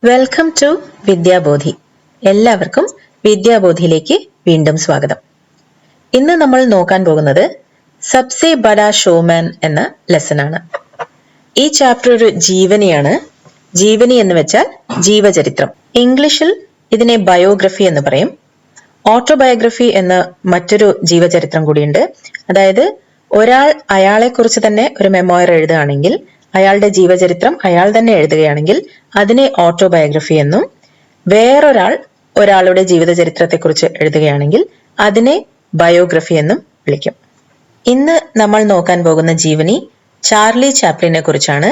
Welcome to വിദ്യാബോധി. എല്ലാവർക്കും വിദ്യാബോധിയിലേക്ക് വീണ്ടും സ്വാഗതം. ഇന്ന് നമ്മൾ നോക്കാൻ പോകുന്നത് സബ്സെ ബഡാ ഷോമാൻ എന്ന ലെസൺ ആണ്. ഈ ചാപ്റ്റർ ഒരു ജീവനിയാണ്. ജീവനി എന്ന് വെച്ചാൽ ജീവചരിത്രം. ഇംഗ്ലീഷിൽ ഇതിനെ ബയോഗ്രഫി എന്ന് പറയും. ഓട്ടോബയോഗ്രഫി എന്ന മറ്റൊരു ജീവചരിത്രം കൂടിയുണ്ട്. അതായത് ഒരാൾ അയാളെ കുറിച്ച് തന്നെ ഒരു മെമ്മോയർ എഴുതുകയാണെങ്കിൽ, അയാളുടെ ജീവചരിത്രം അയാൾ തന്നെ എഴുതുകയാണെങ്കിൽ അതിനെ ഓട്ടോബയോഗ്രഫി എന്നും, വേറൊരാൾ ഒരാളുടെ ജീവിത ചരിത്രത്തെക്കുറിച്ച് എഴുതുകയാണെങ്കിൽ അതിനെ ബയോഗ്രഫി എന്നും വിളിക്കും. ഇന്ന് നമ്മൾ നോക്കാൻ പോകുന്ന ജീവനി ചാർലി ചാപ്ലിനെ കുറിച്ചാണ്.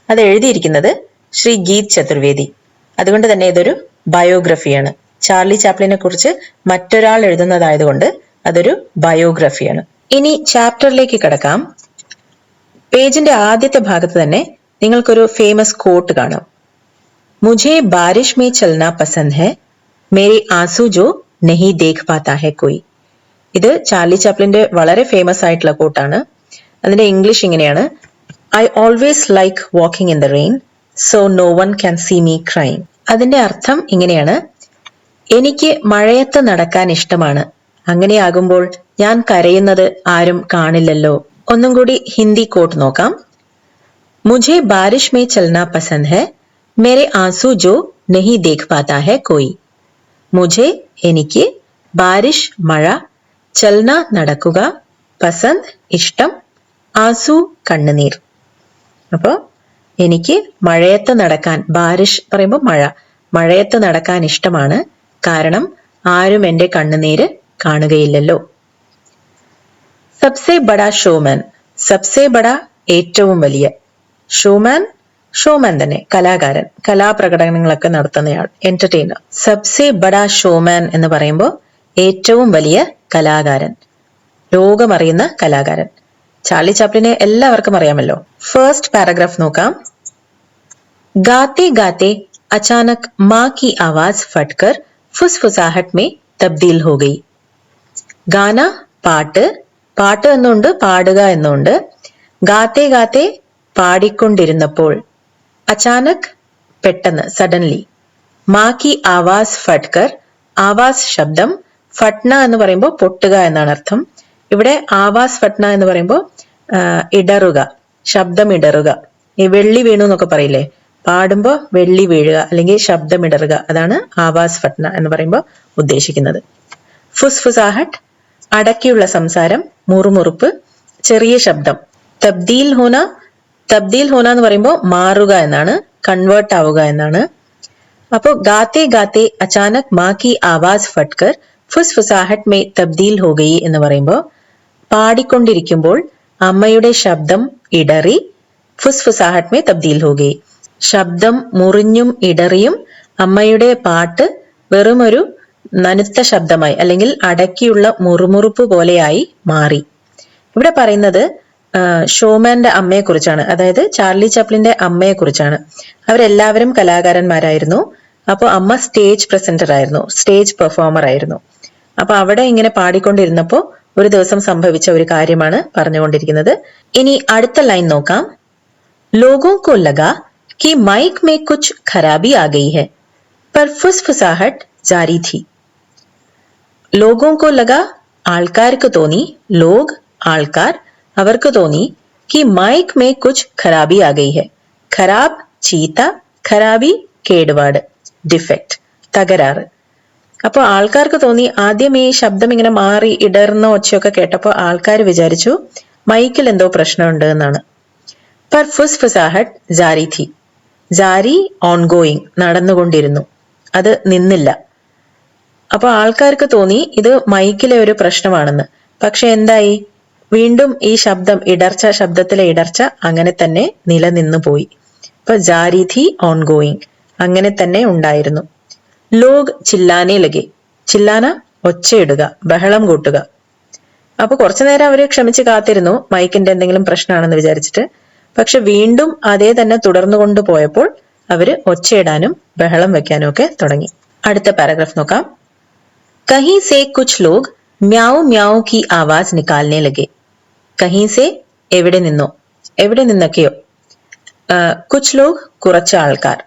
അത് എഴുതിയിരിക്കുന്നത് ശ്രീ ഗീത് ചതുർവേദി. അതുകൊണ്ട് തന്നെ ഇതൊരു ബയോഗ്രഫിയാണ്. ചാർലി ചാപ്ലിനെ കുറിച്ച് മറ്റൊരാൾ എഴുതുന്നതായതുകൊണ്ട് അതൊരു ബയോഗ്രഫിയാണ്. ഇനി ചാപ്റ്ററിലേക്ക് കടക്കാം. പേജിന്റെ ആദ്യത്തെ ഭാഗത്ത് തന്നെ നിങ്ങൾക്കൊരു ഫേമസ് കോട്ട് കാണാം. മുझे बारिश में चलना पसंद है, मेरे आंसू जो नहीं देख पाता है कोई. ഇത് ചാർലി ചാപ്ലിന്റെ വളരെ ഫേമസ് ആയിട്ടുള്ള കോട്ടാണ്. അതിന്റെ ഇംഗ്ലീഷ് ഇങ്ങനെയാണ്: I always like walking in the rain, so no one can see me crime. അതിന്റെ അർത്ഥം ഇങ്ങനെയാണ്: എനിക്ക് മഴയത്ത് നടക്കാൻ ഇഷ്ടമാണ്, അങ്ങനെയാകുമ്പോൾ ഞാൻ കരയുന്നത് ആരും കാണില്ലല്ലോ. ഒന്നും കൂടി ഹിന്ദി കോട്ട് നോക്കാം. മുझे बारिश में चलना पसंद है, मेरे आंसू जो नहीं देख पाता है कोई. मुझे എനിക്ക്, ബാരിഷ് മഴ, ചൽന നടക്കുക, പസന്ത് ഇഷ്ടം, ആസു കണ്ണുനീർ. അപ്പോ എനിക്ക് മഴയത്ത് നടക്കാൻ, ബാരിഷ് പറയുമ്പോൾ മഴ, മഴയത്ത് നടക്കാൻ ഇഷ്ടമാണ്, കാരണം ആരും എന്റെ കണ്ണുനീര് കാണുകയില്ലല്ലോ. സബ്സെ ബഡാ ഷോമാൻ. സബ്സെ ബഡാ ഏറ്റവും വലിയ, ഷോമാൻ ഷോമാൻ തന്നെ, കലാകാരൻ, കലാപ്രകടനങ്ങളൊക്കെ നടത്തുന്നയാൾ, എന്റർടൈനർ. സബ്സെ ബഡാ ഷോമാൻ എന്ന് പറയുമ്പോൾ ഏറ്റവും വലിയ കലാകാരൻ, ലോകമറിയുന്ന കലാകാരൻ. ചാർലി ചാപ്ലിനെ എല്ലാവർക്കും അറിയാമല്ലോ. ഫസ്റ്റ് പാരഗ്രാഫ് നോക്കാം. ഗാത്തെ ഗാത്തെ അചാനക് മാ കി ആവാസ് ഫട്കർ ഫുസ്ഫുസാഹട്ട് മേ തബ്ദീൽ ഹോ ഗയി. ഗാന പാട്ട്, പാട്ട് എന്നുണ്ട്, പാടുക എന്നുണ്ട്. ഗാത്തെ ഗാത്തെ പാടിക്കൊണ്ടിരുന്നപ്പോൾ, അചാനക് പെട്ടെന്ന്, സഡൻലി. മാ കി ആവാസ് ഫട്കർ, ആവാസ് ശബ്ദം, ഫട്ന എന്ന് പറയുമ്പോൾ പൊട്ടുക എന്നാണ് അർത്ഥം. ഇവിടെ ആവാസ് ഫട്ന എന്ന് പറയുമ്പോൾ ഇടറുക, ശബ്ദം ഇടറുക. ഈ വെള്ളി വീണു എന്നൊക്കെ പറയില്ലേ, പാടുമ്പോ വെള്ളി വീഴുക അല്ലെങ്കിൽ ശബ്ദം ഇടറുക, അതാണ് ആവാസ് ഫട്ന എന്ന് പറയുമ്പോൾ ഉദ്ദേശിക്കുന്നത്. ഫുസ്ഫുസാഹട്ട് അടക്കിയുള്ള സംസാരം, മുറുമുറുപ്പ്, ചെറിയ ശബ്ദം. തബ്ദീൽ ഹോന, തബ്ദീൽ ഹോന എന്ന് പറയുമ്പോൾ മാറുക എന്നാണ്, കൺവേർട്ട് ആവുക എന്നാണ്. അപ്പോ ഗാത്തെ ഗാത്തെ അചാനക് മാ കി ആവാസ് ഫട്കർ ഫുസ്ഫുസാഹട്ട് മേ തബ്ദീൽ ഹോ ഗയി എന്ന് പറയുമ്പോൾ പാടിക്കൊണ്ടിരിക്കുമ്പോൾ അമ്മയുടെ ശബ്ദം ഇടറി, ഫുസ്ഫുസാഹട്ട് മേ തബ്ദീൽ ഹോ ഗയി, ശബ്ദം മുറിഞ്ഞും ഇടറിയും അമ്മയുടെ പാട്ട് വെറുമൊരു നനുത്ത ശബ്ദമായി അല്ലെങ്കിൽ അടക്കിയുള്ള മുറുമുറുപ്പ് പോലെയായി മാറി. ഇവിടെ പറയുന്നത് ഷോമാന്റെ അമ്മയെ കുറിച്ചാണ്, അതായത് ചാർലി ചാപ്ലിന്റെ അമ്മയെ കുറിച്ചാണ്. അവരെല്ലാവരും കലാകാരന്മാരായിരുന്നു. അപ്പോൾ അമ്മ സ്റ്റേജ് പ്രസന്റർ ആയിരുന്നു, സ്റ്റേജ് പെർഫോമർ ആയിരുന്നു. അപ്പൊ അവിടെ ഇങ്ങനെ പാടിക്കൊണ്ടിരുന്നപ്പോ ഒരു ദിവസം സംഭവിച്ച ഒരു കാര്യമാണ് പറഞ്ഞുകൊണ്ടിരിക്കുന്നത്. ഇനി അടുത്ത ലൈൻ നോക്കാം. ലോഗോ കോ ലഗാ कि माइक में कुछ खराबी आ गई है, पर फुसफुसाहट जारी थी. ലോഗോ കോ ലഗാ, ആൾക്കാർക്ക് തോന്നി, ലോഗ് ആൾക്കാർ, അവർക്ക് തോന്നി, कि माइक में कुछ खराबी आ गई है. ഖരാബ് ചീത്ത, ഖരാബി കേടുപാട്, ഡിഫക്റ്റ്, തകരാറ്. അപ്പോൾ ആൾക്കാർക്ക് തോന്നി, ആദ്യം ഈ ശബ്ദം ഇങ്ങനെ മാറി ഇടർന്ന ഒച്ചയൊക്കെ കേട്ടപ്പോൾ ആൾക്കാർ വിചാരിച്ചു മൈക്കിൽ എന്തോ പ്രശ്നമുണ്ട് എന്നാണ്. പർ ഫുസ്ഫുസാഹട്ട് ജാരി ഥി, ജാരി ഓൺഗോയിങ്, നടന്നുകൊണ്ടിരുന്നു, അത് നിന്നില്ല. അപ്പൊ ആൾക്കാർക്ക് തോന്നി ഇത് മൈക്കിലെ ഒരു പ്രശ്നമാണെന്ന്. പക്ഷെ എന്തായി, വീണ്ടും ഈ ശബ്ദം, ഇടർച്ച, ശബ്ദത്തിലെ ഇടർച്ച അങ്ങനെ തന്നെ നിലനിന്നു പോയി. അപ്പൊ ജാരി ഥി ഓൺഗോയിങ്, അങ്ങനെ തന്നെ ഉണ്ടായിരുന്നു. ലോഗ് ചില്ലാനെ ലഗെ, ചില്ലാന ഒച്ചയിടുക, ബഹളം കൂട്ടുക. അപ്പൊ കുറച്ചു നേരം അവര് ക്ഷമിച്ച് കാത്തിരുന്നു, മൈക്കിന്റെ എന്തെങ്കിലും പ്രശ്നമാണെന്ന് വിചാരിച്ചിട്ട്. പക്ഷെ വീണ്ടും അതേ തന്നെ തുടർന്നു കൊണ്ടുപോയപ്പോൾ അവര് ഒച്ചയിടാനും ബഹളം വെക്കാനും ഒക്കെ തുടങ്ങി. അടുത്ത പാരഗ്രാഫ് നോക്കാം. കഹീ സേ കുച്ച് ലോഗ് മ്യാവ് മ്യാവ് കി ആവാസ് നിക്കാൽനെ ലഗെ. കഹീ സേ എവിടെ നിന്നൊക്കെയോ, കുച്ച് ലോഗ് കുറച്ച് ആൾക്കാർ,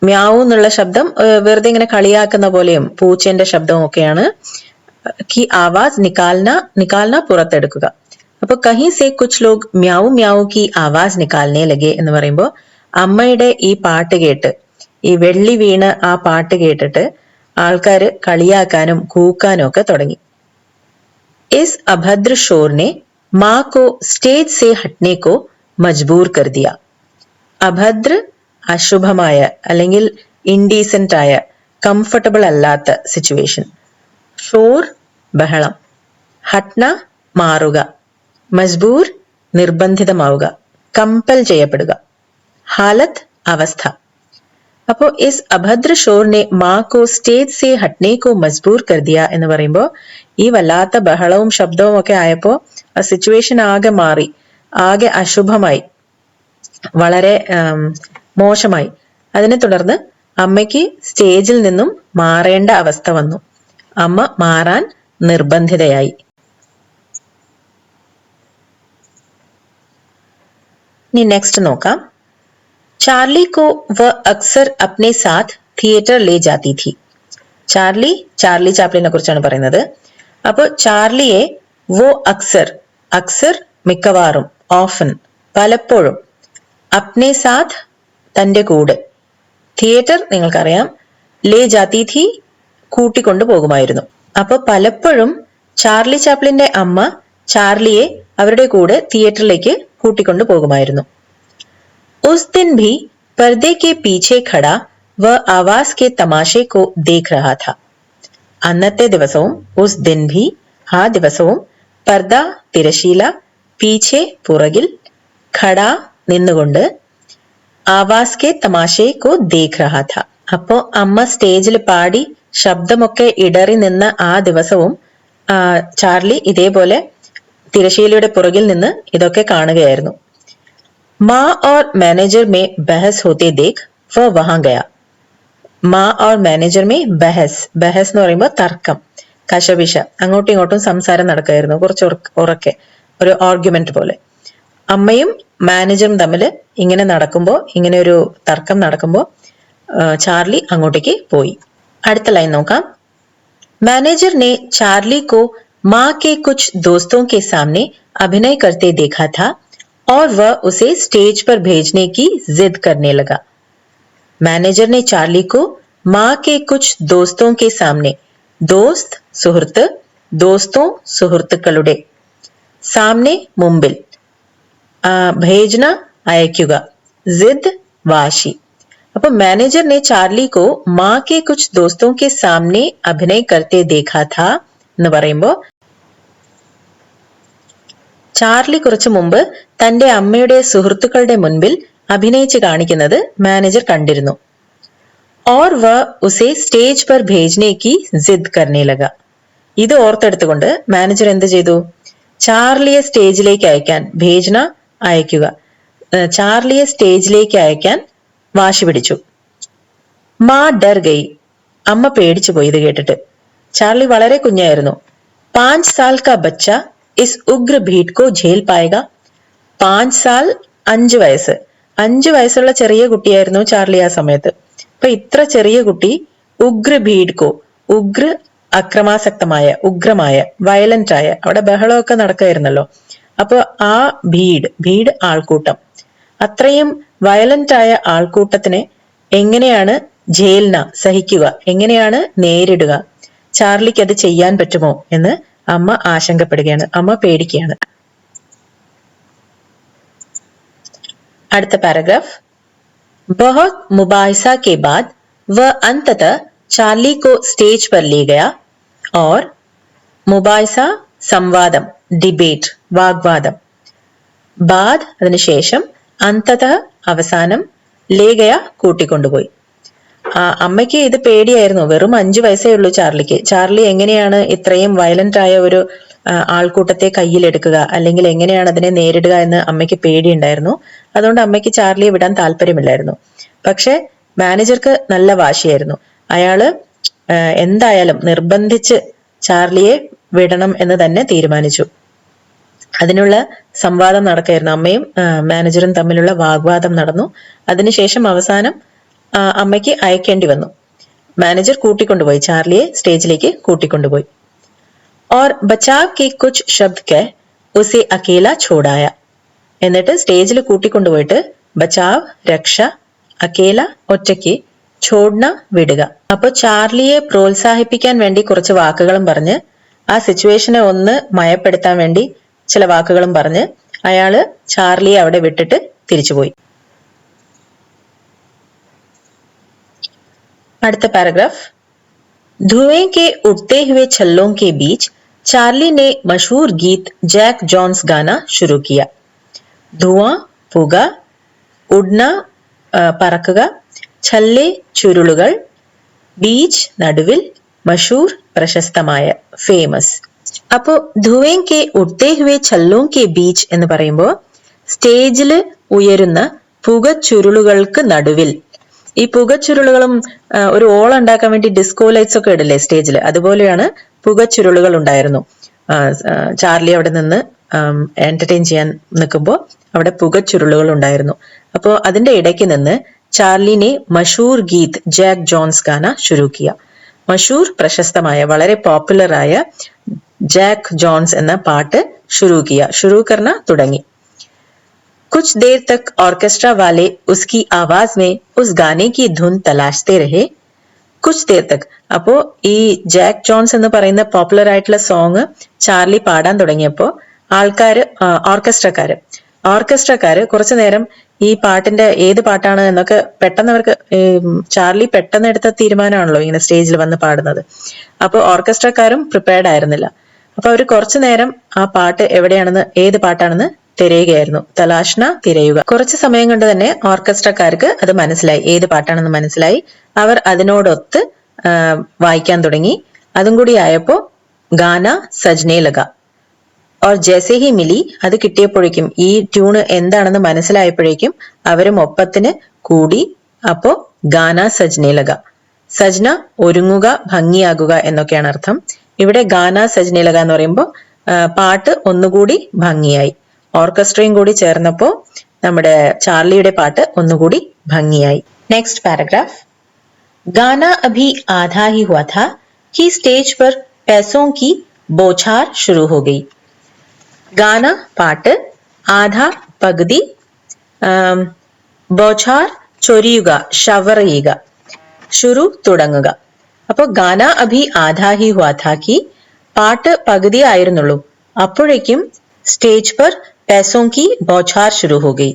മ്യാവൂ എന്നുള്ള ശബ്ദം വെറുതെ ഇങ്ങനെ കളിയാക്കുന്ന പോലെയും പൂച്ചേന്റെ ശബ്ദവും ഒക്കെയാണ്. की आवाज निकालना निकालना പുറത്തെടുക്കുക. അപ്പൊ കഹി സെ കുച്ച് ലോഗ് മ്യാവൂ മ്യാവൂ की आवाज निकालने लगे എന്ന് പറയുമ്പോൾ അമ്മയുടെ ഈ പാട്ട് കേട്ട്, ഈ വെള്ളി വീണ് ആ പാട്ട് കേട്ടിട്ട് ആൾക്കാര് കളിയാക്കാനും കൂക്കാനും ഒക്കെ തുടങ്ങി. इस अभद्र शोर ने माँ को स्टेज से हटने को मजबूर कर दिया. അഭദ്ര അശുഭമായ അല്ലെങ്കിൽ ഇൻഡീസെന്റ് ആയ, കംഫർട്ടബിൾ അല്ലാത്ത സിറ്റുവേഷൻ. ഷോർ ബഹളം, ഹട്ന മാറുക, മജ്ബൂർ നിർബന്ധിതമാവുക, കമ്പൽ ചെയ്യപ്പെടുക, ഹാലത്ത് അവസ്ഥ. അപ്പോ ഇസ് അഭദ്ര ഷോറിനെ മാ കോ സ്റ്റേജ് സേ ഹട്നെ കോ മജ്ബൂർ കർ ദിയ എന്ന് പറയുമ്പോൾ ഈ വല്ലാത്ത ബഹളവും ശബ്ദവും ഒക്കെ ആയപ്പോ ആ സിറ്റുവേഷൻ ആകെ മാറി, ആകെ അശുഭമായി, വളരെ മോശമായി. അതിനെ തുടർന്ന് അമ്മയ്ക്ക് സ്റ്റേജിൽ നിന്നും മാറേണ്ട അവസ്ഥ വന്നു. അമ്മ മാറാൻ നിർബന്ധിതയായി. ഇനി നെക്സ്റ്റ് നോക്കാം. चार्ली को वह अक्सर अपने साथ थिएटर ले जाती थी. ചാർലി ചാപ്ലിനെ കുറിച്ചാണ് പറയുന്നത്. അപ്പൊ ചാർലിയെ വോ അക്സർ, അക്സർ മിക്കവാറും, ഓഫൻ പലപ്പോഴും, അപ്നെ സാത്ത് തന്റെ കൂടെ, തിയേറ്റർ നിങ്ങൾക്കറിയാം, ലേ ജാതി ഥി കൂട്ടിക്കൊണ്ടു പോകുമായിരുന്നു. അപ്പൊ പലപ്പോഴും ചാർലി ചാപ്ലിന്റെ അമ്മ ചാർലിയെ അവരുടെ കൂടെ തിയേറ്ററിലേക്ക് കൂട്ടിക്കൊണ്ടു പോകുമായിരുന്നു. उस दिन भी पर्दे के पीछे खड़ा वह आवाज के तमाशे को देख रहा था. അന്നത്തെ ദിവസവും, ഉസ് ദിൻ ഭി ആ ദിവസവും, പർദ തിരശീല, പീछे പുറകിൽ, ഖട നിന്നുകൊണ്ട്, ആവാസ് കെ തമാശെ കോ ദേഖ് രഹാ ഥ. അപ്പോ അമ്മ സ്റ്റേജിൽ പാടി ശബ്ദമൊക്കെ ഇടറി നിന്ന ആ ദിവസവും ചാർലി ഇതേപോലെ തിരശീലയുടെ പുറകിൽ നിന്ന് ഇതൊക്കെ കാണുകയായിരുന്നു. माँ और मैनेजर में बहस होते देख वह वहां गया. माँ और मैनेजर में ബഹസ് എന്ന് പറയുമ്പോൾ തർക്കം, കശപിശ, അങ്ങോട്ടും ഇങ്ങോട്ടും സംസാരം നടക്കുകയായിരുന്നു, കുറച്ച് ഉറക്കെ, ഒരു ആർഗ്യുമെന്റ് പോലെ. അമ്മയും മാനേജറും തമ്മിൽ ഇങ്ങനെ നടക്കുമ്പോൾ, ഇങ്ങനെ ഒരു തർക്കം നടക്കുമ്പോൾ ചാർലി അങ്ങോട്ടേക്ക് പോയി. അടുത്ത ലൈൻ നോക്കാം. मैनेजर ने चार्ली को माँ के कुछ दोस्तों के सामने अभिनय करते देखा था और वह उसे स्टेज पर भेजने की जिद करने लगा. मैनेजर ने चार्ली को माँ के कुछ दोस्तों के सामने, दोस्त സുഹൃത്ത്, दोस्तों സുഹൃത്തുക്കളുടെ, സാമനെ മുമ്പിൽ, ഭേജന അയക്കുക, जिद വാശി. അപ്പൊ मैनेजर ने चार्ली को माँ के कुछ दोस्तों के सामने अभिनय करते देखा था എന്ന് പറയുമ്പോൾ ചാർലി കുറച്ചു മുമ്പ് തന്റെ അമ്മയുടെ സുഹൃത്തുക്കളുടെ മുൻപിൽ അഭിനയിച്ച് കാണിക്കുന്നത് മാനേജർ കണ്ടിരുന്നു. ഓർ വ ഉസേ സ്റ്റേജ് പർ ഭേജ്നെ കി ജിദ് കർനെ ലഗ. ഇത് ഓർത്തെടുത്തുകൊണ്ട് മാനേജർ എന്ത് ചെയ്തു? ചാർലിയെ സ്റ്റേജിലേക്ക് അയക്കാൻ, ഭേജ്ന അയക്കുക, ചാർലിയെ സ്റ്റേജിലേക്ക് അയക്കാൻ വാശി പിടിച്ചു. മാ ഡർ ഗയി, അമ്മ പേടിച്ചു പോയി ഇത് കേട്ടിട്ട്. ചാർലി വളരെ കുഞ്ഞായിരുന്നു. 5 साल का बच्चा इस उग्र भीड़ को झेल पाएगा. 5 साल 5 വയസ്സ്, 5 വയസ്സുള്ള ചെറിയ കുട്ടിയായിരുന്നു ചാർലി ആ സമയത്ത്. അപ്പൊ ഇത്ര ചെറിയ കുട്ടി ഉഗ്ര ഭീഡ്കോ, ഉഗ്ര അക്രമാസക്തമായ, ഉഗ്രമായ, വയലന്റ് ആയ, അവിടെ ബഹളമൊക്കെ നടക്കുകയായിരുന്നല്ലോ. അപ്പൊ ആ ഭീഡ് ആൾക്കൂട്ടം, അത്രയും വയലന്റ് ആയ ആൾക്കൂട്ടത്തിനെ എങ്ങനെയാണ് ജയിലിന സഹിക്കുക, എങ്ങനെയാണ് നേരിടുക, ചാർലിക്ക് അത് ചെയ്യാൻ പറ്റുമോ എന്ന് അമ്മ ആശങ്കപ്പെടുകയാണ്, അമ്മ പേടിക്കുകയാണ്. അടുത്ത പാരഗ്രാഫ്. बहुत मुबाहिसा के बाद वह अंततः चार्ली को स्टेज पर ले गया और മുബായിസ സംവാദം, ഡിബേറ്റ്, വാഗ്വാദം, ബാദ് അതിനുശേഷം, അന്തത അവസാനം, ലേഖയ കൂട്ടിക്കൊണ്ടുപോയി. അമ്മയ്ക്ക് ഇത് പേടിയായിരുന്നു. വെറും 5 വയസ്സേ ഉള്ളൂ ചാർലിക്ക്. ചാർലി എങ്ങനെയാണ് ഇത്രയും വയലന്റ് ആയ ഒരു ആൾക്കൂട്ടത്തെ കയ്യിലെടുക്കുക, അല്ലെങ്കിൽ എങ്ങനെയാണ് അതിനെ നേരിടുക എന്ന് അമ്മയ്ക്ക് പേടിയുണ്ടായിരുന്നു. അതുകൊണ്ട് അമ്മയ്ക്ക് ചാർലിയെ വിടാൻ താല്പര്യമില്ലായിരുന്നു. പക്ഷെ മാനേജർക്ക് നല്ല വാശിയായിരുന്നു. അയാള് എന്തായാലും നിർബന്ധിച്ച് ചാർലിയെ വിടണം എന്ന് തന്നെ തീരുമാനിച്ചു. അതിനുള്ള സംവാദം നടക്കുകയായിരുന്നു. അമ്മയും മാനേജറും തമ്മിലുള്ള വാഗ്വാദം നടന്നു. അതിനുശേഷം അവസാനം അമ്മയ്ക്ക് അയക്കേണ്ടി വന്നു. മാനേജർ കൂട്ടിക്കൊണ്ടുപോയി, ചാർലിയെ സ്റ്റേജിലേക്ക് കൂട്ടിക്കൊണ്ടുപോയി. और बचाव के कुछ शब्द कह उसे अकेला छोड़ाया. എന്നിട്ട് സ്റ്റേജിൽ കൂട്ടിക്കൊണ്ടുപോയിട്ട് ബച്ചാവ് രക്ഷ, അക്കേല ഒറ്റയ്ക്ക്, ഛോഡ്ന വിടുക. അപ്പൊ ചാർലിയെ പ്രോത്സാഹിപ്പിക്കാൻ വേണ്ടി കുറച്ച് വാക്കുകളും പറഞ്ഞ്, ആ സിറ്റുവേഷനെ ഒന്ന് മയപ്പെടുത്താൻ വേണ്ടി ചില വാക്കുകളും പറഞ്ഞ് അയാള് ചാർലിയെ അവിടെ വിട്ടിട്ട് തിരിച്ചുപോയി. അടുത്ത പാരഗ്രാഫ്. धुएं के उड़ते हुए छल्लों के बीच चार्ली ने मशहूर गीत जैक जॉन्स गाना शुरू किया. धुआं പുക, ഉഡ്ന പറക്കുക, ഛല്ലെ ചുരുളുകൾ, ബീച്ച് നടുവിൽ, മഷൂർ പ്രശസ്തമായ ഫേമസ്. അപ്പോ ധുവേം കെ ഉഡ്തേ ഹുവേ ഛല്ലോം കെ ബീച്ച് എന്ന് പറയുമ്പോൾ സ്റ്റേജില് ഉയരുന്ന പുകച്ചുരുളുകൾക്ക് നടുവിൽ. ഈ പുകച്ചുരുളുകളും ഒരു ഓളം ഉണ്ടാക്കാൻ വേണ്ടി ഡിസ്കോ ലൈറ്റ്സ് ഒക്കെ ഇടില്ലേ സ്റ്റേജിൽ, അതുപോലെയാണ് പുകച്ചുരുളുകൾ ഉണ്ടായിരുന്നു. ചാർലി അവിടെ നിന്ന് എന്റർടൈൻ ചെയ്യാൻ നിൽക്കുമ്പോൾ അവിടെ പുകച്ചുരുളുകൾ ഉണ്ടായിരുന്നു. അപ്പോൾ അതിന്റെ ഇടയ്ക്ക് നിന്ന് ചാർലിനെ മഷൂർ ഗീത് ജാക്ക് ജോൺസ് ഗാന ശുരു കിയ. മഷൂർ പ്രശസ്തമായ വളരെ പോപ്പുലർ ആയ ജാക്ക് ജോൺസ് എന്ന പാട്ട് ശുരു കിയ. ശുരു കർണ തുടങ്ങി. कुछ देर तक ऑर्केस्ट्रा वाले उसकी आवाज में उस गाने की धुन तलाशते रहे. कुछ देर तक. അപ്പോ ഈ ജാക്ക് ജോൺസ് എന്ന് പറയുന്ന പോപ്പുലർ ആയിട്ടുള്ള സോങ് ചാർലി പാടാൻ തുടങ്ങിയപ്പോ ആൾക്കാര്, ഓർക്കസ്ട്രക്കാര് കുറച്ചു നേരം ഈ പാട്ടിന്റെ ഏത് പാട്ടാണ് എന്നൊക്കെ പെട്ടെന്ന് അവർക്ക്, ചാർലി പെട്ടെന്ന് എടുത്ത തീരുമാനമാണല്ലോ ഇങ്ങനെ സ്റ്റേജിൽ വന്ന് പാടുന്നത്. അപ്പൊ ഓർക്കസ്ട്രക്കാരും പ്രിപ്പയർഡ് ആയിരുന്നില്ല. അപ്പൊ അവര് കുറച്ചു നേരം ആ പാട്ട് എവിടെയാണെന്ന്, ഏത് പാട്ടാണെന്ന് തിരയുകയായിരുന്നു. തലാഷ്ന, തിരയുക. കുറച്ചു സമയം കൊണ്ട് തന്നെ ഓർക്കസ്ട്രക്കാർക്ക് അത് മനസ്സിലായി, ഏത് പാട്ടാണെന്ന് മനസ്സിലായി. അവർ അതിനോടൊത്ത് വായിക്കാൻ തുടങ്ങി. അതും കൂടി ആയപ്പോ ഗാന സജ്നെ ലഗ. ഓർ ജैसे ही മിലി, അത് കിട്ടിയപ്പോഴേക്കും, ഈ ട്യൂണ് എന്താണെന്ന് മനസ്സിലായപ്പോഴേക്കും അവരും ഒപ്പത്തിന് കൂടി. അപ്പോ ഗാന സജ്നെ ലഗ. സജ്ന ഒരുങ്ങുക, ഭംഗിയാകുക എന്നൊക്കെയാണ് അർത്ഥം. ഇവിടെ ഗാന സജ്നെ ലഗ എന്ന് പറയുമ്പോൾ പാട്ട് ഒന്നുകൂടി ഭംഗിയായി. ഓർക്കസ്ട്രയും കൂടി ചേർന്നപ്പോ നമ്മുടെ ചാർലിയുടെ പാട്ട് ഒന്നുകൂടി ഭംഗിയായി. Next paragraph. ഗാന അഭി ആധാ ഹി ഹുവാ था कि स्टेज पर पैसों की बौछार शुरू हो गई. ഗാന പാട്ട്, ആധ പകുതി, ബൗഛാർ ചൊരിയുക, ഷവർ ചെയ്യുക, ശുരു തുടങ്ങുക. അപ്പൊ ഗാന അഭി ആധാ ഹി ഹുവാ था कि പാട്ട് പകുതി ആയിരുന്നുള്ളൂ, അപ്പോഴേക്കും സ്റ്റേജ് पर पैसों की बौछार शुरू हो गई.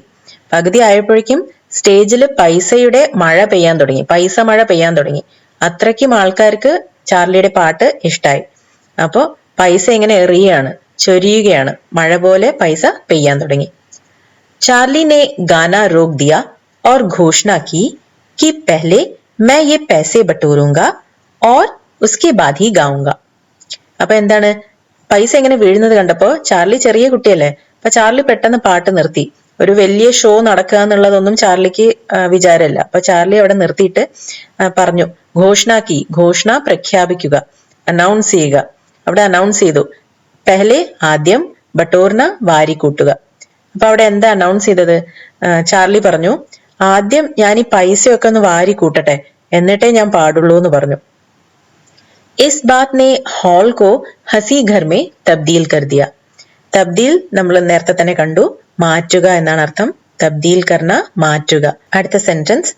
പകുതി ആയപ്പോഴേക്കും സ്റ്റേജിൽ പൈസയുടെ മഴ പെയ്യാൻ തുടങ്ങി, പൈസ മഴ പെയ്യാൻ തുടങ്ങി. അത്രയ്ക്കും ആൾക്കാർക്ക് ചാർലിയുടെ പാട്ട് ഇഷ്ടായി. അപ്പോ പൈസ ഇങ്ങനെ എറിയാണ്, ചൊരിയുകയാണ്, മഴ പോലെ പൈസ പെയ്യാൻ തുടങ്ങി. ചാർലി ने गाना रोक दिया और घोषणा की कि पहले मैं ये पैसे बटोरूंगा और उसके बाद ही गाऊंगा. അപ്പൊ എന്താണ്, പൈസ ഇങ്ങനെ വീഴുന്നത് കണ്ടപ്പോ ചാർലി ചെറിയ കുട്ടിയല്ലേ, അപ്പൊ ചാർലി പെട്ടെന്ന് പാട്ട് നിർത്തി. ഒരു വലിയ ഷോ നടക്കുക എന്നുള്ളതൊന്നും ചാർലിക്ക് വിചാരമില്ല. അപ്പൊ ചാർലി അവിടെ നിർത്തിയിട്ട് പറഞ്ഞു, ഘോഷണാക്കി, ഘോഷണ പ്രഖ്യാപിക്കുക, അനൗൺസ് ചെയ്യുക. അവിടെ അനൗൺസ് ചെയ്തു. പെഹലെ ആദ്യം, ബട്ടോർന വാരിക്കൂട്ടുക. അപ്പൊ അവിടെ എന്താ അനൗൺസ് ചെയ്തത്? ചാർലി പറഞ്ഞു, ആദ്യം ഞാൻ ഈ പൈസയൊക്കെ ഒന്ന് വാരി കൂട്ടട്ടെ, എന്നിട്ടേ ഞാൻ പാടുള്ളൂ എന്ന് പറഞ്ഞു. इस बात ने हॉल को हंसी घर में तब्दील कर दिया. തബ്ദീൽ നമ്മൾ നേരത്തെ തന്നെ കണ്ടു, മാറ്റുക എന്നാണ് അർത്ഥം. തബ്ദീൽ കർണ, മാറ്റുക. അടുത്ത സെന്റൻസ്.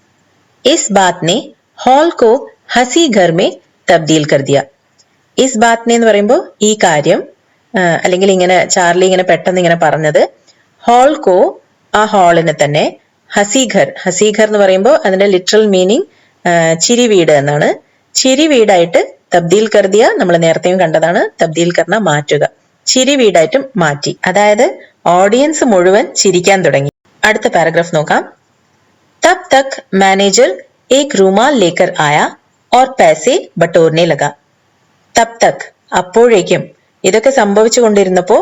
ഇസ് ബാത് നെ ഹോൾ കോ ഹസി ഘർ മേ തബ്ദീൽ കർ ദിയ. ഇസ് ബാത് നെ എന്ന് പറയുമ്പോൾ ഈ കാര്യം, അല്ലെങ്കിൽ ഇങ്ങനെ ചാർലി ഇങ്ങനെ പെട്ടെന്ന് ഇങ്ങനെ പറഞ്ഞത്, ഹോൾ കോ ആ ഹാളിനെ തന്നെ, ഹസിഘർ, ഹസിഘർ എന്ന് പറയുമ്പോൾ അതിന്റെ ലിറ്ററൽ മീനിങ് ചിരി വീട് എന്നാണ്. ചിരി വീടായിട്ട് തബ്ദീൽ കർദിയ നമ്മൾ നേരത്തെയും കണ്ടതാണ്. തബ്ദീൽ കർണ, മാറ്റുക. ചിരി വീടായിട്ടും മാറ്റി, അതായത് ഓഡിയൻസ് മുഴുവൻ ചിരിക്കാൻ തുടങ്ങി. അടുത്ത പാരഗ്രാഫ് നോക്കാം. തബ് തക് മാനേജർ ഏക് റുമാൽ ലേക്കർ ആയ ഓർ പൈസെ ബട്ടോർനെ ലഗ. തബ് തക് അപ്പോഴേക്കും, ഇതൊക്കെ സംഭവിച്ചു കൊണ്ടിരുന്നപ്പോ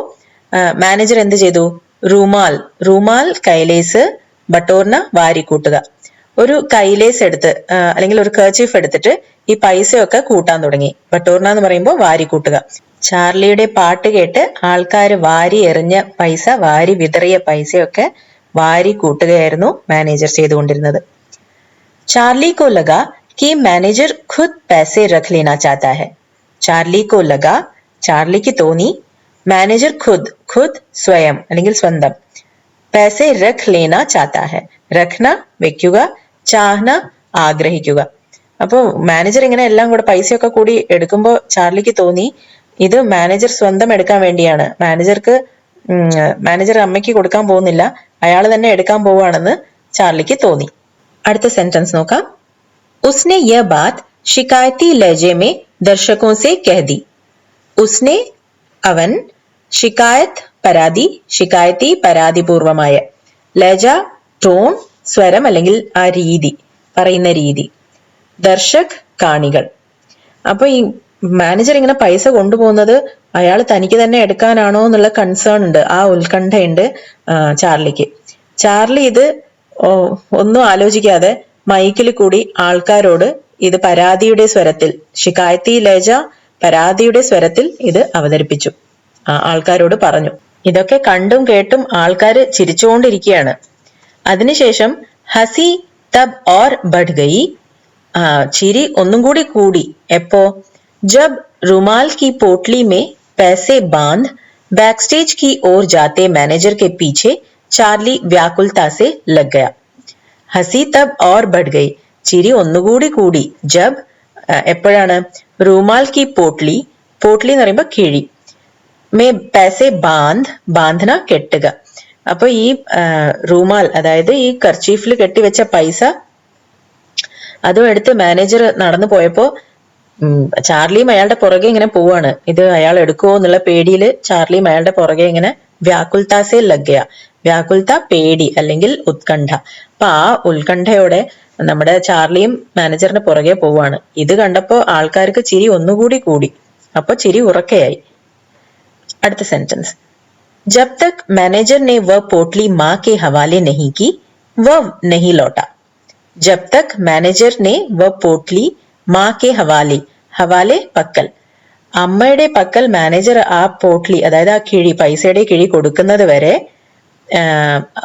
മാനേജർ എന്ത് ചെയ്തു? റുമാൽ, റുമാൽ കൈലേസ്, ബട്ടോർന വാരിക്കൂട്ടുക. ഒരു കൈലേസ് എടുത്ത് അല്ലെങ്കിൽ ഒരു കർച്ചീഫ് എടുത്തിട്ട് ഈ പൈസയൊക്കെ കൂട്ടാൻ തുടങ്ങി. ബട്ടോർന എന്ന് പറയുമ്പോൾ വാരിക്കൂട്ടുക. ചാർലിയുടെ പാട്ട് കേട്ട് ആൾക്കാർ വാരി എറിഞ്ഞ പൈസ, വാരി വിതറിയ പൈസയൊക്കെ വാരി കൂട്ടുകയായിരുന്നു മാനേജർ ചെയ്തുകൊണ്ടിരുന്നത്. चार्ली को लगा कि मैनेजर खुद पैसे रख लेना चाहता है. ചാർലി को लगा, ചാർലിക്ക് തോന്നി, മാനേജർ खुद, खुद സ്വയം അല്ലെങ്കിൽ സ്വന്തം, पैसे रख लेना चाहता है. रखना വെക്കുക, ചാഹ്ന ആഗ്രഹിക്കുക. അപ്പോ മാനേജർ ഇങ്ങനെ എല്ലാം കൂടെ പൈസയൊക്കെ കൂടി എടുക്കുമ്പോൾ ചാർലിക്ക് തോന്നി ഇത് മാനേജർ സ്വന്തം എടുക്കാൻ വേണ്ടിയാണ്, മാനേജർ അമ്മയ്ക്ക് കൊടുക്കാൻ പോകുന്നില്ല, അയാൾ തന്നെ എടുക്കാൻ പോവുകയാണെന്ന് ചാർലിക്ക് തോന്നി. അടുത്ത സെന്റൻസ് നോക്കാം. उसने यह बात शिकायती लहजे में दर्शकों से कह दी. उसने അവൻ, ഷിക്കായത്ത് പരാതി, ഷിക്കായത്തി പരാതിപൂർവമായ, ലജ ടോൺ സ്വരം അല്ലെങ്കിൽ ആ രീതി, പറയുന്ന രീതി, ദർശക് കാണികൾ. അപ്പൊ ഈ മാനേജർ ഇങ്ങനെ പൈസ കൊണ്ടുപോകുന്നത് അയാൾ തനിക്ക് തന്നെ എടുക്കാനാണോ എന്നുള്ള കൺസേൺ ഉണ്ട്, ആ ഉത്കണ്ഠയുണ്ട് ചാർലിക്ക്. ചാർലി ഇത് ഒന്നും ആലോചിക്കാതെ മൈക്കിൽ കൂടി ആൾക്കാരോട് ഇത് പരാതിയുടെ സ്വരത്തിൽ, ഷിക്കായത്തി ലേജ പരാതിയുടെ സ്വരത്തിൽ ഇത് അവതരിപ്പിച്ചു, ആൾക്കാരോട് പറഞ്ഞു. ഇതൊക്കെ കണ്ടും കേട്ടും ആൾക്കാര് ചിരിച്ചുകൊണ്ടിരിക്കുകയാണ്. അതിനുശേഷം ഹസി തബ് ഓർ ബഡ് ഗയി, ചിരി ഒന്നും കൂടി കൂടി. എപ്പോ? ജബ് रुमाल की पोटली में पैसे बांध बैकस्टेज की ओर जाते मैनेजर के पीछे चार्ली व्याकुलता से लग गया. हंसी तब और बढ़ गई, ചിരി ഒന്നുകൂടി കൂടി. ജബ് എപ്പോഴാണ്? റുമാൽ കി പോട്ട്ലി, പോട്ട്ലി എന്ന് പറയുമ്പോ കിഴി, മേ पैसे बांध, ബാന്ധന കെട്ടുക. അപ്പൊ ഈ റുമാൽ അതായത് ഈ കർച്ചീഫിൽ കെട്ടിവെച്ച പൈസ അതും എടുത്ത് മാനേജർ നടന്നു പോയപ്പോ ചാർലിയും അയാളുടെ പുറകെ ഇങ്ങനെ പോവാണ്. ഇത് അയാൾ എടുക്കുമോ എന്നുള്ള പേടിയിൽ ചാർലിയും അയാളുടെ പുറകെ ഇങ്ങനെ വ്യാകുൽത്താസേ ലഗ്ഗയ, വ്യാകുൽത്ത പേടി അല്ലെങ്കിൽ ഉത്കണ്ഠ. അപ്പൊ ആ ഉത്കണ്ഠയോടെ നമ്മുടെ ചാർലിയും മാനേജറിന്റെ പുറകെ പോവാണ്. ഇത് കണ്ടപ്പോ ആൾക്കാർക്ക് ചിരി ഒന്നുകൂടി കൂടി. അപ്പൊ ചിരി ഉറക്കെയായി. അടുത്ത സെന്റൻസ്. ജബ് തക് മാനേജർ ने वह पोटली मां के हवाले नहीं की वह नहीं लौटा. जब तक मैनेजर ने वह पोटली മാ കെ ഹവാലി, ഹവാലെ പക്കൽ, അമ്മയുടെ പക്കൽ മാനേജർ ആ പോട്ട്ലി അതായത് ആ കിഴി, പൈസയുടെ കിഴി കൊടുക്കുന്നത് വരെ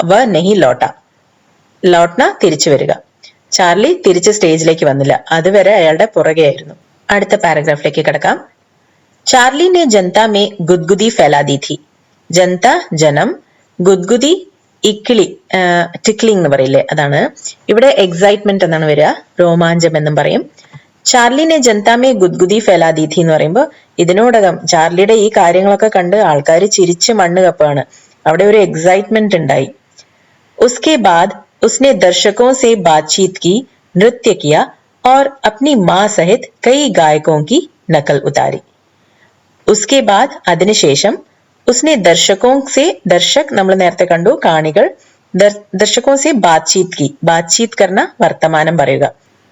വ നെഹി ലോട്ട, ലോട്ട്ന തിരിച്ചു വരിക. ചാർലി തിരിച്ച് സ്റ്റേജിലേക്ക് വന്നില്ല, അതുവരെ അയാളുടെ പുറകെയായിരുന്നു. അടുത്ത പാരഗ്രാഫിലേക്ക് കിടക്കാം. ചാർലി ने जनता में गुदगुदी फैला दी थी. ജനത ജനം, ഗുദ്ഗുദി ഇക്കിളി, ടിക്ലിംഗ് എന്ന് പറയില്ലേ, അതാണ്. ഇവിടെ എക്സൈറ്റ്മെന്റ് എന്നാണ് വരിക, രോമാഞ്ചം എന്നും പറയും. ചാർലിനെ ജനതാമേ ഗുദ്ഗുദി ഫെലാദി ഥി എന്ന് പറയുമ്പോൾ ഇതിനോടകം ചാർലിയുടെ ഈ കാര്യങ്ങളൊക്കെ കണ്ട് ആൾക്കാർ ചിരിച്ച് മണ്ണ് കപ്പാണ്. അവിടെ ഒരു എക്സൈറ്റ്മെന്റ് ഉണ്ടായി. ഉസ്കെ ബാദ് ഉസ്നെ ദർശകോं से बातचीत की, नृत्य किया और अपनी मां सहित कई गायकों की नकल उतारी. ഉസ്കെ ബാദ് അതിനുശേഷം, ഉസ്നെ ദർശകോं से, ദർശക് നമ്മൾ നേരത്തെ കണ്ടു കാണികൾ, ദർശകോं से बातचीत की, बातचीत करना വർത്തമാനം പറയുക.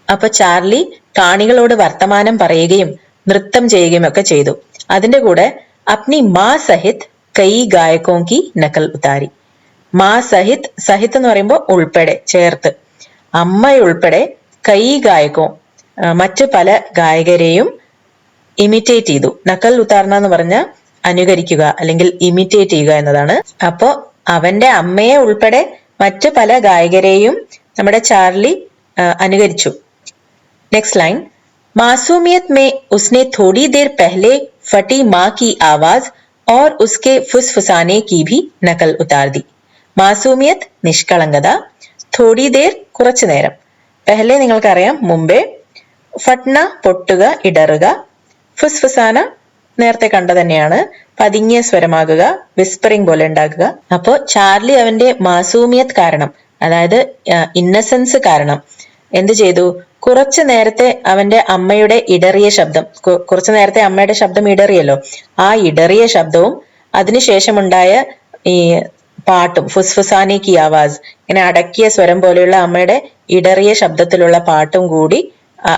അപ്പൊ ചാർലി കാണികളോട് വർത്തമാനം പറയുകയും നൃത്തം ചെയ്യുകയും ഒക്കെ ചെയ്തു. അതിന്റെ കൂടെ അപ്നി മാ സഹിത് കൈ ഗായകോं की നക്കൽ ഉതാരി. മാ സഹിത്, സഹിത് എന്ന് പറയുമ്പോൾ ഉൾപ്പെടെ, ചേർത്ത്, അമ്മയുൾപ്പെടെ, കൈ ഗായകോ മറ്റ് പല ഗായകരെയും ഇമിറ്റേറ്റ് ചെയ്തു. നക്കൽ ഉത്താർന്ന എന്ന് പറഞ്ഞ അനുകരിക്കുക അല്ലെങ്കിൽ ഇമിറ്റേറ്റ് ചെയ്യുക എന്നതാണ്. അപ്പോ അവന്റെ അമ്മയെ ഉൾപ്പെടെ മറ്റ് പല ഗായകരെയും നമ്മുടെ ചാർലി അനുകരിച്ചു. Next line. मासूमियत में उसने थोड़ी देर पहले फटी मां की आवाज और उसके फुसफुसाने की भी नकल उतार दी. മാസൂമിയത്ത് നിഷ്കളങ്കത, थोड़ी देर കുറച്ചു നേരം, പെഹ്ലെ നിങ്ങൾക്കറിയാം മുമ്പേ, ഫട്ന പൊട്ടുക ഇടറുക, ഫുസ്ഫുസാന നേരത്തെ കണ്ട തന്നെയാണ്, പതിങ്ങിയ സ്വരമാകുക, വിസ്പറിംഗ് പോലെ ഉണ്ടാകുക. അപ്പോ ചാർലി അവന്റെ മാസൂമിയത്ത് കാരണം അതായത് ഇന്നസെൻസ് കാരണം എന്ത് ചെയ്തു? കുറച്ചു നേരത്തെ അവന്റെ അമ്മയുടെ ഇടറിയ ശബ്ദം, കുറച്ചു നേരത്തെ അമ്മയുടെ ശബ്ദം ഇടറിയല്ലോ, ആ ഇടറിയ ശബ്ദവും അതിനുശേഷമുണ്ടായ ഈ പാട്ടും, ഫുസ്ഫുസാനി കി ആവാസ്, ഇങ്ങനെ അടക്കിയ സ്വരം പോലെയുള്ള അമ്മയുടെ ഇടറിയ ശബ്ദത്തിലുള്ള പാട്ടും കൂടി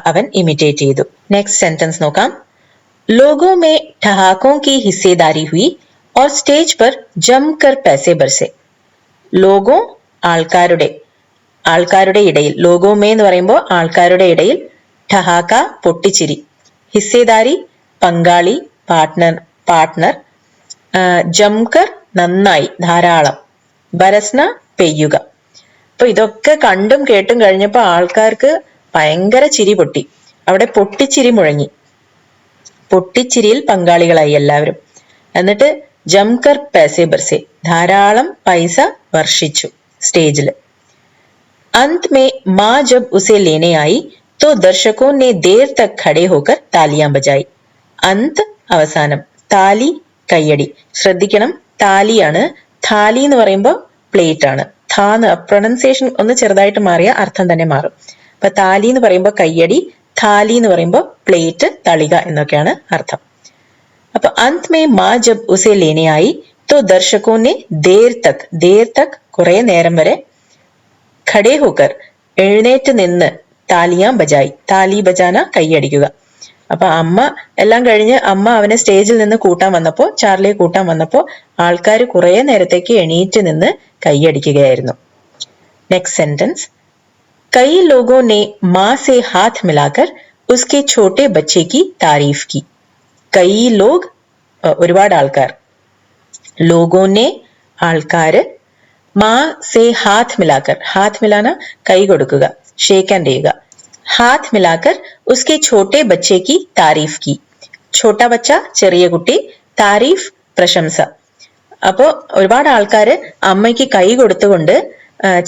അവൻ ഇമിറ്റേറ്റ് ചെയ്തു. നെക്സ്റ്റ് സെന്റൻസ് നോക്കാം. ലോഗോ മേ ठहाकों की हिस्सेदारी हुई और स्टेज पर जमकर पैसे बरसे. ലോഗോ ആൾക്കാരുടെ, ആൾക്കാരുടെ ഇടയിൽ, ലോഗോമേ എന്ന് പറയുമ്പോൾ ആൾക്കാരുടെ ഇടയിൽ, ഠഹാക്ക പൊട്ടിച്ചിരി, ഹിസ്സേദാരി പങ്കാളി, പാർട്ട്ണർ, ജംകർ നന്നായി ധാരാളം, ബരസ്ന പെയ്യുക. അപ്പൊ ഇതൊക്കെ കണ്ടും കേട്ടും കഴിഞ്ഞപ്പോ ആൾക്കാർക്ക് ഭയങ്കര ചിരി പൊട്ടി. അവിടെ പൊട്ടിച്ചിരി മുഴങ്ങി. പൊട്ടിച്ചിരിയിൽ പങ്കാളികളായി എല്ലാവരും. എന്നിട്ട് ജംകർ पैसे बरसे, ധാരാളം പൈസ വർഷിച്ചു സ്റ്റേജിൽ. अंत में माँ जब उसे लेने आई तो दर्शकों ने देर तक खड़े होकर तालियां बजाई. अंत അവസാനം, താലി കയ്യടി. ശ്രദ്ധിക്കണം, താലിയാണ്. താലി എന്ന് പറയുമ്പോൾ പ്ലേറ്റ് ആണ്. ഥാന്ന് പ്രൊണൗൺസിയേഷൻ ഒന്ന് ചെറുതായിട്ട് മാറിയ അർത്ഥം തന്നെ മാറും. അപ്പൊ താലി എന്ന് പറയുമ്പോൾ കയ്യടി, താലി എന്ന് പറയുമ്പോൾ പ്ലേറ്റ്, തളിക എന്നൊക്കെയാണ് അർത്ഥം. അപ്പൊ अंत में माँ जब उसे लेने आई तो दर्शकों ने देर तक കുറെ നേരം വരെ, ഖടേ ഹോക്കർ എഴുന്നേറ്റ് നിന്ന്, താലിയാം ബജായി, താലി ബജാന കൈയടിക്കുക. അപ്പൊ അമ്മ എല്ലാം കഴിഞ്ഞ് അമ്മ അവനെ സ്റ്റേജിൽ നിന്ന് കൂട്ടാൻ വന്നപ്പോ, ചാർലിയെ കൂട്ടാൻ വന്നപ്പോ ആൾക്കാർ കുറെ നേരത്തേക്ക് എണീറ്റ് നിന്ന് കൈയടിക്കുകയായിരുന്നു. നെക്സ്റ്റ് സെന്റൻസ്, कई लोगों ने माँ से हाथ मिलाकर उसके छोटे बच्चे की तारीफ की. कई लोग ഒരുപാട് ആൾക്കാർ, ലോഗോനെ ആൾക്കാര്, മാ സേ ഹാത്ത് മിലാക്കർ, ഹാത്ത് മിലാന കൈ കൊടുക്കുക, ഷേക്ക് ഹാൻഡ് ചെയ്യുക. ഹാത്ത് മിലാക്കർ ഉസ്കെ ഛോട്ടെ ബച്ചെ കി താരീഫ് കി. ഛോട്ട ബച്ച ചെറിയ കുട്ടി, താരീഫ് പ്രശംസ. അപ്പോ ഒരുപാട് ആൾക്കാര് അമ്മയ്ക്ക് കൈ കൊടുത്തുകൊണ്ട്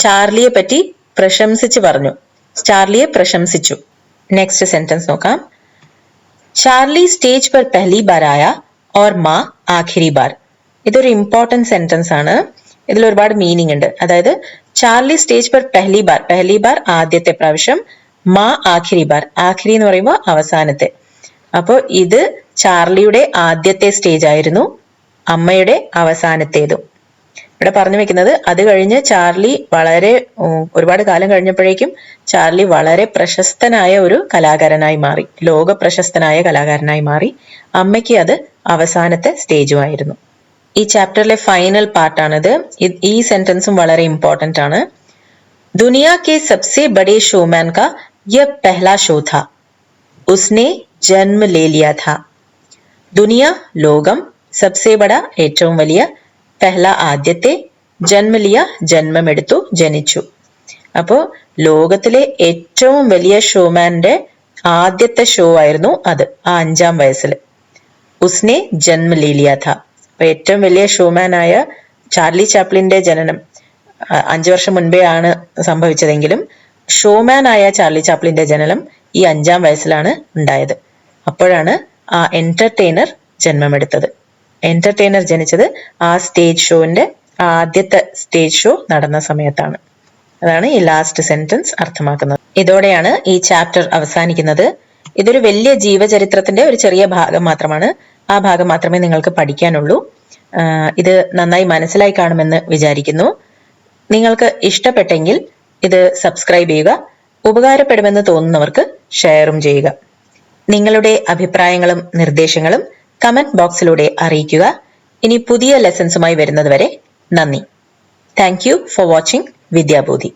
ചാർലിയെ പറ്റി പ്രശംസിച്ചു പറഞ്ഞു, ചാർലിയെ പ്രശംസിച്ചു. നെക്സ്റ്റ് സെന്റൻസ് നോക്കാം. ചാർലി സ്റ്റേജ് पर पहली बार आया और माँ आखिरी बार. ഇതൊരു ഇമ്പോർട്ടന്റ് സെന്റൻസ് ആണ്. ഇതിൽ ഒരുപാട് മീനിങ് ഉണ്ട്. അതായത് ചാർലി സ്റ്റേജ് पर पहली बार ആദ്യത്തെ പ്രാവശ്യം, മാ ആഖിരി ബാർ, ആഖിരി എന്ന് പറയുമ്പോൾ അവസാനത്തെ. അപ്പോ ഇത് ചാർലിയുടെ ആദ്യത്തെ സ്റ്റേജ് ആയിരുന്നു, അമ്മയുടെ അവസാനത്തേതും. ഇവിടെ പറഞ്ഞു വെക്കുന്നത്, അത് കഴിഞ്ഞ് ചാർലി ഒരുപാട് കാലം കഴിഞ്ഞപ്പോഴേക്കും ചാർലി വളരെ പ്രശസ്തനായ ഒരു കലാകാരനായി മാറി, ലോക പ്രശസ്തനായ കലാകാരനായി മാറി. അമ്മയ്ക്ക് അത് അവസാനത്തെ സ്റ്റേജുമായിരുന്നു. ഈ ചാപ്റ്ററിലെ ഫൈനൽ പാർട്ടാണിത്. ഈ സെന്റൻസും വളരെ ഇമ്പോർട്ടന്റ് ആണ്. ദുനിയാ കെ സബ്സെ ബഡേ ഷോമാൻ കാ യഹ് പെഹ്ലാ ഷോ ഥാ, ഉസ്നെ ജന്മ ലേ ലിയാ ഥാ. ദുനിയ ലോകം, സബ്സെ ബഡ ഏറ്റവും വലിയ, പെഹ്ല ആദ്യത്തെ, ജന്മലിയ ജന്മമെടുത്തു, ജനിച്ചു. അപ്പോ ലോകത്തിലെ ഏറ്റവും വലിയ ഷോമാന്റെ ആദ്യത്തെ ഷോ ആയിരുന്നു അത്, ആ 5-ാം വയസ്സിൽ. ഉസ്നെ ജന്മ ലേ ലിയാ ഥാ. അപ്പൊ ഏറ്റവും വലിയ ഷോമാനായ ചാർലി ചാപ്ലിന്റെ ജനനം 5 വർഷം മുൻപേ ആണ് സംഭവിച്ചതെങ്കിലും ഷോമാൻ ആയ ചാർലി ചാപ്ലിന്റെ ജനനം ഈ 5-ാം വയസ്സിലാണ് ഉണ്ടായത്. അപ്പോഴാണ് ആ എന്റർടൈനർ ജന്മമെടുത്തത്. എന്റർടൈനർ ജനിച്ചത് ആ സ്റ്റേജ് ഷോന്റെ ആദ്യത്തെ സ്റ്റേജ് ഷോ നടന്ന സമയത്താണ്. അതാണ് ഈ ലാസ്റ്റ് സെന്റൻസ് അർത്ഥമാക്കുന്നത്. ഇതോടെയാണ് ഈ ചാപ്റ്റർ അവസാനിക്കുന്നത്. ഇതൊരു വലിയ ജീവചരിത്രത്തിന്റെ ഒരു ചെറിയ ഭാഗം മാത്രമാണ്. ആ ഭാഗം മാത്രമേ നിങ്ങൾക്ക് പഠിക്കാനുള്ളൂ. ഇത് നന്നായി മനസ്സിലായി കാണുമെന്ന് വിചാരിക്കുന്നു. നിങ്ങൾക്ക് ഇഷ്ടപ്പെട്ടെങ്കിൽ ഇത് സബ്സ്ക്രൈബ് ചെയ്യുക. ഉപകാരപ്പെടുമെന്ന് തോന്നുന്നവർക്ക് ഷെയറും ചെയ്യുക. നിങ്ങളുടെ അഭിപ്രായങ്ങളും നിർദ്ദേശങ്ങളും കമന്റ് ബോക്സിലൂടെ അറിയിക്കുക. ഇനി പുതിയ ലെസൺസുമായി വരുന്നത് വരെ നന്ദി. Thank you for watching വിദ്യാബോധി.